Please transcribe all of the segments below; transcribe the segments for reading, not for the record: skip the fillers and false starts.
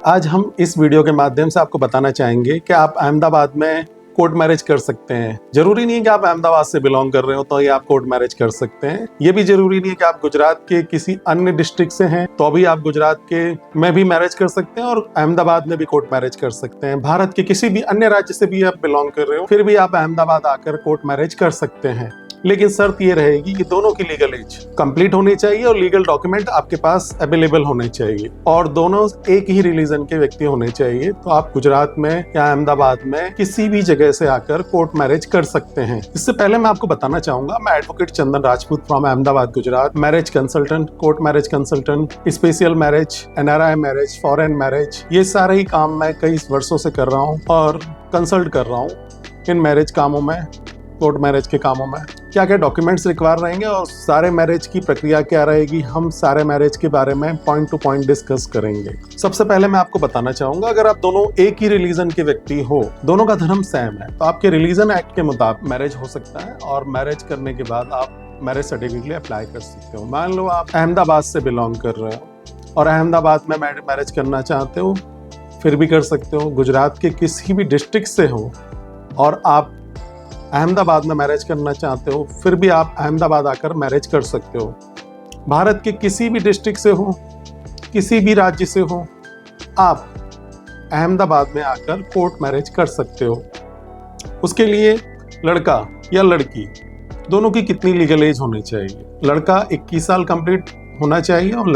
आज हम इस वीडियो के माध्यम से आपको बताना चाहेंगे कि आप अहमदाबाद में कोर्ट मैरिज कर सकते हैं। जरूरी नहीं है कि आप अहमदाबाद से बिलोंग कर रहे हो तो ये आप कोर्ट मैरिज कर सकते हैं। ये भी जरूरी नहीं है कि आप गुजरात के किसी अन्य डिस्ट्रिक्ट से हैं तो भी आप गुजरात के में भी मैरिज कर सकते हैं और अहमदाबाद में भी कोर्ट मैरिज कर सकते हैं। भारत के किसी भी अन्य राज्य से भी आप बिलोंग कर रहे हो फिर भी आप अहमदाबाद आकर कोर्ट मैरिज कर सकते हैं। लेकिन शर्त ये रहेगी कि दोनों की लीगल एज कंप्लीट होनी चाहिए और लीगल डॉक्यूमेंट आपके पास अवेलेबल होने चाहिए और दोनों एक ही रिलीजन के व्यक्ति होने चाहिए। तो आप गुजरात में या अहमदाबाद में किसी भी जगह से आकर कोर्ट मैरिज कर सकते हैं। इससे पहले मैं आपको बताना चाहूंगा, मैं advocate Chandan Rajput from Ahmedabad Gujarat, marriage consultant, court marriage consultant, special marriage, NRI marriage, foreign marriage, ये सारे ही काम मैं कई वर्षों से कर रहा हूँ और कंसल्ट कर रहा हूँ इन मैरिज कामों में, कोर्ट मैरिज के कामों में। क्या क्या डॉक्यूमेंट्स रिक्वायर रहेंगे और सारे मैरिज की प्रक्रिया क्या रहेगी, हम सारे मैरिज के बारे में पॉइंट टू पॉइंट डिस्कस करेंगे। सबसे पहले मैं आपको बताना चाहूंगा, अगर आप दोनों एक ही रिलीजन के व्यक्ति हो, दोनों का धर्म सेम है, तो आपके रिलीजन एक्ट के मुताबिक मैरिज हो सकता है और मैरिज करने के बाद आप मैरिज सर्टिफिकेट के लिए अप्लाई कर सकते हो। मान लो आप अहमदाबाद से बिलोंग कर रहे हो और अहमदाबाद में मैरिज करना चाहते हो, फिर भी कर सकते हो। गुजरात के किसी भी डिस्ट्रिक्ट से हो और आप अहमदाबाद में मैरिज करना चाहते हो, फिर भी आप अहमदाबाद आकर मैरिज कर सकते हो। भारत के किसी भी डिस्ट्रिक्ट से हो, किसी भी राज्य से हो, आप अहमदाबाद में आकर कोर्ट मैरिज कर सकते हो। उसके लिए लड़का या लड़की दोनों की कितनी लीगल एज होनी चाहिए? लड़का 21 साल कंप्लीट होना चाहिए और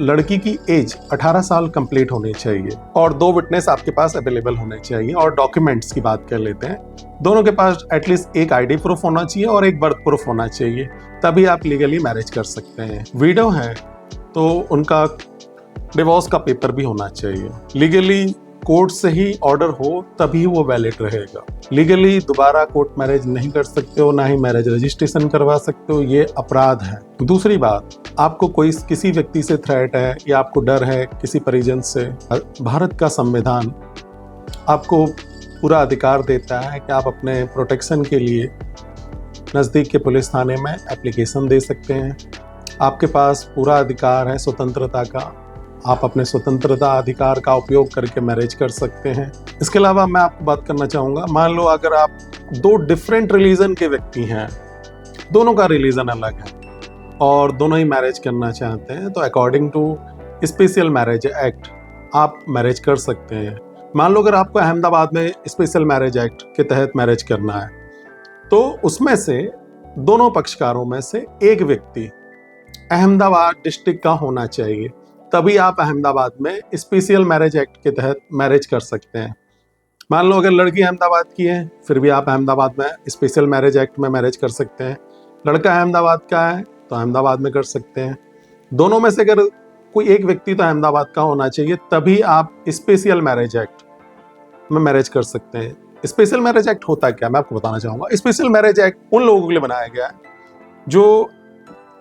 लड़की की एज 18 साल कंप्लीट होनी चाहिए और 2 विटनेस आपके पास अवेलेबल होने चाहिए। और डॉक्यूमेंट्स की बात कर लेते हैं, दोनों के पास एटलीस्ट एक आईडी प्रूफ होना चाहिए और एक बर्थ प्रूफ होना चाहिए, तभी आप लीगली मैरिज कर सकते हैं। विडो है तो उनका डिवोर्स का पेपर भी होना चाहिए। लीगली कोर्ट से ही ऑर्डर हो तभी वो वैलिड रहेगा। लीगली दोबारा कोर्ट मैरिज नहीं कर सकते हो, ना ही मैरिज रजिस्ट्रेशन करवा सकते हो, ये अपराध है। दूसरी बात, आपको कोई किसी व्यक्ति से थ्रेट है या आपको डर है किसी परिजन से, भारत का संविधान आपको पूरा अधिकार देता है कि आप अपने प्रोटेक्शन के लिए नज़दीक के पुलिस थाने में एप्लीकेशन दे सकते हैं। आपके पास पूरा अधिकार है स्वतंत्रता का, आप अपने स्वतंत्रता अधिकार का उपयोग करके मैरिज कर सकते हैं। इसके अलावा मैं आपको बात करना चाहूँगा, मान लो अगर आप 2 डिफरेंट रिलीजन के व्यक्ति हैं, दोनों का रिलीजन अलग है और दोनों ही मैरिज करना चाहते हैं, तो according to special marriage act आप मैरिज कर सकते हैं। मान लो अगर आपको अहमदाबाद में स्पेशल मैरिज एक्ट के तहत मैरिज करना है तो उसमें से दोनों पक्षकारों में से एक व्यक्ति अहमदाबाद डिस्ट्रिक्ट का होना चाहिए, तभी आप अहमदाबाद में स्पेशल मैरिज एक्ट के तहत मैरिज कर सकते हैं। मान लो अगर लड़की अहमदाबाद की है फिर भी आप अहमदाबाद में स्पेशल मैरिज एक्ट में मैरिज कर सकते हैं। लड़का अहमदाबाद का है तो अहमदाबाद में कर सकते हैं। दोनों में से अगर कोई एक व्यक्ति तो अहमदाबाद का होना चाहिए, तभी आप स्पेशल मैरिज एक्ट में मैरिज कर सकते हैं। स्पेशल मैरिज एक्ट होता क्या, मैं आपको बताना चाहूँगा। स्पेशल मैरिज एक्ट उन लोगों के लिए बनाया गया है जो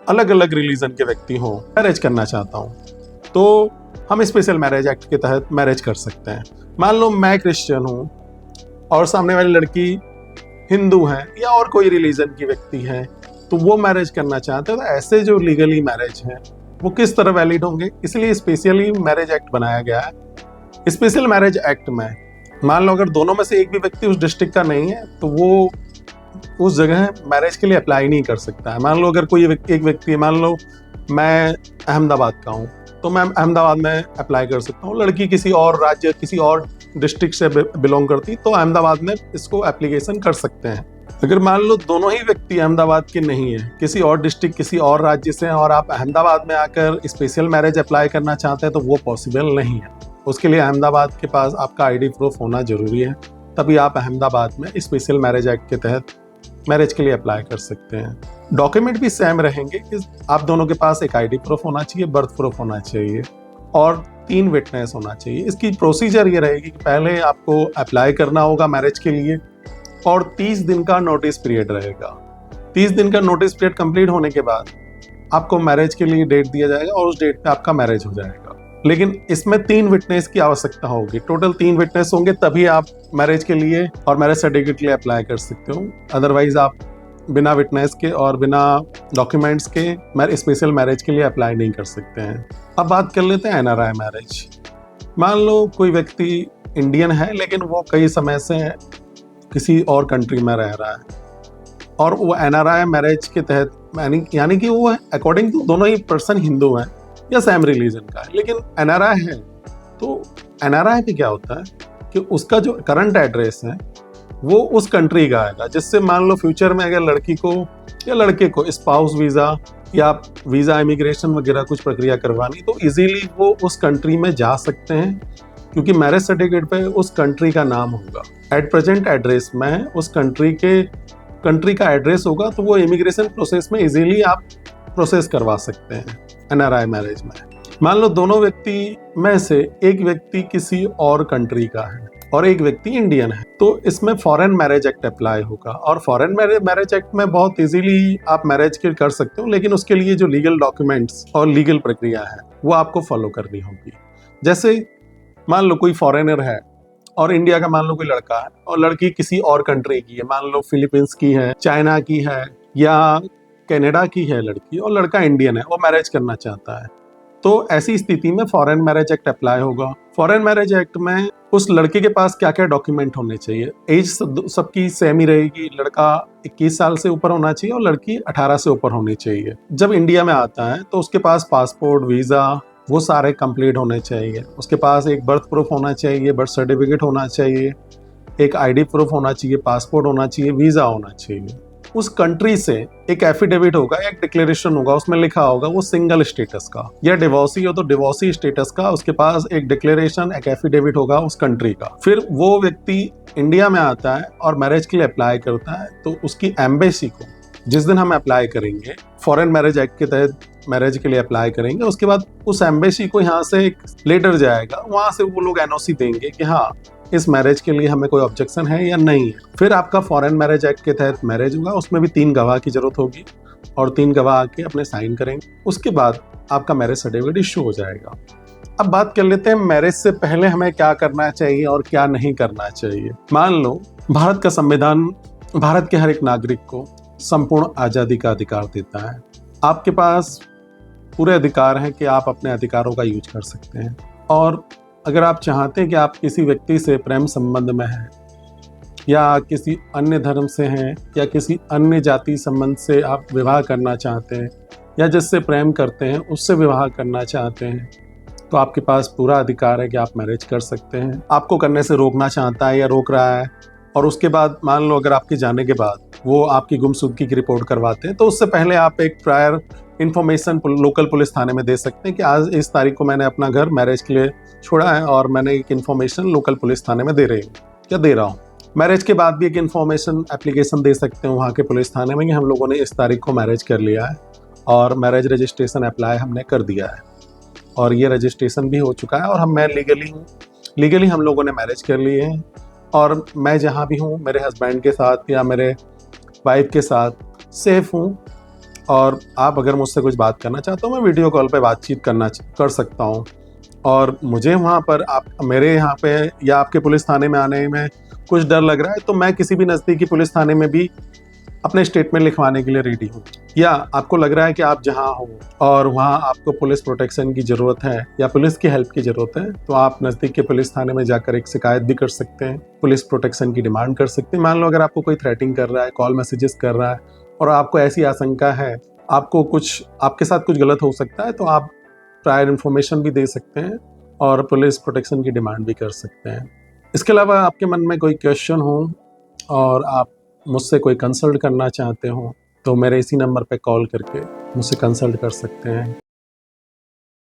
अलग अलग रिलीजन के व्यक्ति हों, मैरिज करना चाहता हूँ तो हम स्पेशल मैरिज एक्ट के तहत मैरिज कर सकते हैं। मान लो मैं क्रिश्चियन हूँ और सामने वाली लड़की हिंदू है या और कोई रिलीजन की व्यक्ति है, तो वो मैरिज करना चाहते हैं, तो ऐसे जो लीगली मैरिज हैं वो किस तरह वैलिड होंगे, इसलिए स्पेशली मैरिज एक्ट बनाया गया है। स्पेशल मैरिज एक्ट में मान लो अगर दोनों में से एक भी व्यक्ति उस डिस्ट्रिक्ट का नहीं है तो वो उस जगह मैरिज के लिए अप्लाई नहीं कर सकता है। मान लो अगर कोई एक व्यक्ति, मान लो मैं अहमदाबाद का हूँ तो मैं अहमदाबाद में अप्लाई कर सकता हूँ। लड़की किसी और राज्य, किसी और डिस्ट्रिक्ट से बिलोंग करती तो अहमदाबाद में इसको एप्लीकेशन कर सकते हैं। अगर मान लो दोनों ही व्यक्ति अहमदाबाद के नहीं है, किसी और डिस्ट्रिक्ट, किसी और राज्य से हैं और आप अहमदाबाद में आकर स्पेशल मैरिज अप्लाई करना चाहते हैं तो वो पॉसिबल नहीं है। उसके लिए अहमदाबाद के पास आपका आईडी प्रूफ होना जरूरी है, तभी आप अहमदाबाद में स्पेशल मैरिज एक्ट के तहत मैरिज के लिए अप्लाई कर सकते हैं। डॉक्यूमेंट भी सेम रहेंगे कि आप दोनों के पास एक आईडी प्रूफ होना चाहिए, बर्थ प्रूफ होना चाहिए और 3 विटनेस होना चाहिए। इसकी प्रोसीजर ये रहेगी कि पहले आपको अप्लाई करना होगा मैरिज के लिए और 30 दिन का नोटिस पीरियड रहेगा। 30 दिन का नोटिस पीरियड कंप्लीट होने के बाद आपको मैरिज के लिए डेट दिया जाएगा और उस डेट पे आपका मैरिज हो जाएगा। लेकिन इसमें 3 विटनेस की आवश्यकता होगी। टोटल 3 विटनेस होंगे तभी आप मैरिज के लिए और मैरिज सर्टिफिकेट के लिए अप्लाई कर सकते हो। अदरवाइज आप बिना विटनेस के और बिना डॉक्यूमेंट्स के स्पेशल मैरिज के लिए अप्लाई नहीं कर सकते हैं। अब बात कर लेते हैं एनआरआई मैरिज। मान लो कोई व्यक्ति इंडियन है लेकिन वो कई समय से किसी और कंट्री में रह रहा है और वो एनआरआई मैरिज के तहत यानी कि वो अकॉर्डिंग टू दोनों ही पर्सन हिंदू हैं या सेम रिलीजन का है, लेकिन एनआरआई है। तो एनआरआई पे क्या होता है कि उसका जो करंट एड्रेस है वो उस कंट्री का आएगा, जिससे मान लो फ्यूचर में अगर लड़की को या लड़के को स्पाउस वीज़ा या वीज़ा इमिग्रेशन वगैरह कुछ प्रक्रिया करवानी तो इजीली वो उस कंट्री में जा सकते हैं, क्योंकि मैरिज सर्टिफिकेट पे उस कंट्री का नाम होगा। एट प्रेजेंट एड्रेस में उस कंट्री का एड्रेस होगा, तो वो इमिग्रेशन प्रोसेस में इजीली आप प्रोसेस करवा सकते हैं एनआरआई मैरिज में। मान लो दोनों व्यक्ति में से एक व्यक्ति किसी और कंट्री का है और एक व्यक्ति इंडियन है, तो इसमें फॉरेन मैरिज एक्ट अप्लाई होगा और फॉरेन मैरिज एक्ट में बहुत इजीली आप मैरिज कर सकते हो, लेकिन उसके लिए जो लीगल डॉक्यूमेंट्स और लीगल प्रक्रिया है वो आपको फॉलो करनी होगी। जैसे मान लो कोई फॉरेनर है और इंडिया का मान लो कोई लड़का है और लड़की किसी और कंट्री की है, मान लो फिलीपींस की है, चाइना की है या कनाडा की है लड़की, और लड़का इंडियन है, वो मैरिज करना चाहता है, तो ऐसी स्थिति में फॉरेन मैरिज एक्ट अप्लाई होगा। फॉरेन मैरिज एक्ट में उस लड़के के पास क्या क्या डॉक्यूमेंट होने चाहिए। एज सबकी सेम ही रहेगी, लड़का 21 साल से ऊपर होना चाहिए और लड़की 18 से ऊपर होनी चाहिए। जब इंडिया में आता है तो उसके पास पासपोर्ट, वीज़ा वो सारे कंप्लीट होने चाहिए। उसके पास एक बर्थ प्रूफ होना चाहिए, बर्थ सर्टिफिकेट होना चाहिए, एक आईडी प्रूफ होना चाहिए, पासपोर्ट होना चाहिए, वीज़ा होना चाहिए। उस कंट्री से एक एफिडेविट होगा, एक डिक्लेरेशन होगा, उसमें लिखा होगा वो सिंगल स्टेटस का, या डिवोर्सी हो तो डिवोर्सी स्टेटस का, उसके पास एक डिक्लेरेशन, एक एफिडेविट होगा उस कंट्री का। फिर वो व्यक्ति इंडिया में आता है और मैरिज के लिए अप्लाई करता है, तो उसकी एम्बेसी को जिस दिन हम अप्लाई करेंगे फॉरेन मैरिज एक्ट के तहत मैरिज के लिए अप्लाई करेंगे, उसके बाद उस एम्बेसी को यहाँ से एक लेटर जाएगा, वहाँ से वो लोग एनओसी देंगे कि हाँ इस मैरिज के लिए हमें कोई ऑब्जेक्शन है या नहीं है। फिर आपका फॉरेन मैरिज एक्ट के तहत मैरिज होगा, उसमें भी 3 गवाह की जरूरत होगी और 3 गवाह आके अपने साइन करेंगे। उसके बाद आपका मैरिज सर्टिफिकेट इशू हो जाएगा। अब बात कर लेते हैं मैरिज से पहले हमें क्या करना चाहिए और क्या नहीं करना चाहिए। मान लो भारत का संविधान भारत के हर एक नागरिक को संपूर्ण आज़ादी का अधिकार देता है। आपके पास पूरे अधिकार हैं कि आप अपने अधिकारों का यूज कर सकते हैं, और अगर आप चाहते हैं कि आप किसी व्यक्ति से प्रेम संबंध में हैं या किसी अन्य धर्म से हैं या किसी अन्य जाति संबंध से आप विवाह करना चाहते हैं या जिससे प्रेम करते हैं उससे विवाह करना चाहते हैं, तो आपके पास पूरा अधिकार है कि आप मैरिज कर सकते हैं। आपको करने से रोकना चाहता है या रोक रहा है, और उसके बाद मान लो अगर आपके जाने के बाद वो आपकी गुमशुदगी की रिपोर्ट करवाते हैं, तो उससे पहले आप एक प्रायर इन्फॉर्मेशन लोकल पुलिस थाने में दे सकते हैं कि आज इस तारीख को मैंने अपना घर मैरिज के लिए छोड़ा है और मैंने एक इन्फॉर्मेशन लोकल पुलिस थाने में दे रहा हूँ। मैरिज के बाद भी एक इन्फॉर्मेशन एप्लीकेशन दे सकते हैं वहाँ के पुलिस थाने में कि हम लोगों ने इस तारीख को मैरिज कर लिया है और मैरिज रजिस्ट्रेशन अप्लाई हमने कर दिया है और ये रजिस्ट्रेशन भी हो चुका है और मैं लीगली हम लोगों ने मैरिज कर लिए हैं, और मैं जहाँ भी हूँ मेरे हस्बैंड के साथ या मेरे वाइफ के साथ सेफ हूँ, और आप अगर मुझसे कुछ बात करना चाहते हो मैं वीडियो कॉल पे बातचीत कर सकता हूँ। और मुझे वहाँ पर आप मेरे यहाँ पे या आपके पुलिस थाने में आने में कुछ डर लग रहा है तो मैं किसी भी नज़दीकी पुलिस थाने में भी अपने स्टेटमेंट लिखवाने के लिए रेडी हूँ। या आपको लग रहा है कि आप जहाँ हो और वहाँ आपको पुलिस प्रोटेक्शन की ज़रूरत है या पुलिस की हेल्प की ज़रूरत है, तो आप नज़दीक के पुलिस थाने में जाकर एक शिकायत भी कर सकते हैं, पुलिस प्रोटेक्शन की डिमांड कर सकते हैं। मान लो अगर आपको कोई थ्रेटिंग कर रहा है, कॉल मैसेजेस कर रहा है और आपको ऐसी आशंका है आपके साथ कुछ गलत हो सकता है, तो आप प्रायर इन्फॉर्मेशन भी दे सकते हैं और पुलिस प्रोटेक्शन की डिमांड भी कर सकते हैं। इसके अलावा आपके मन में कोई क्वेश्चन हो और आप मुझसे कोई कंसल्ट करना चाहते हो तो मेरे इसी नंबर पे कॉल करके मुझसे कंसल्ट कर सकते हैं।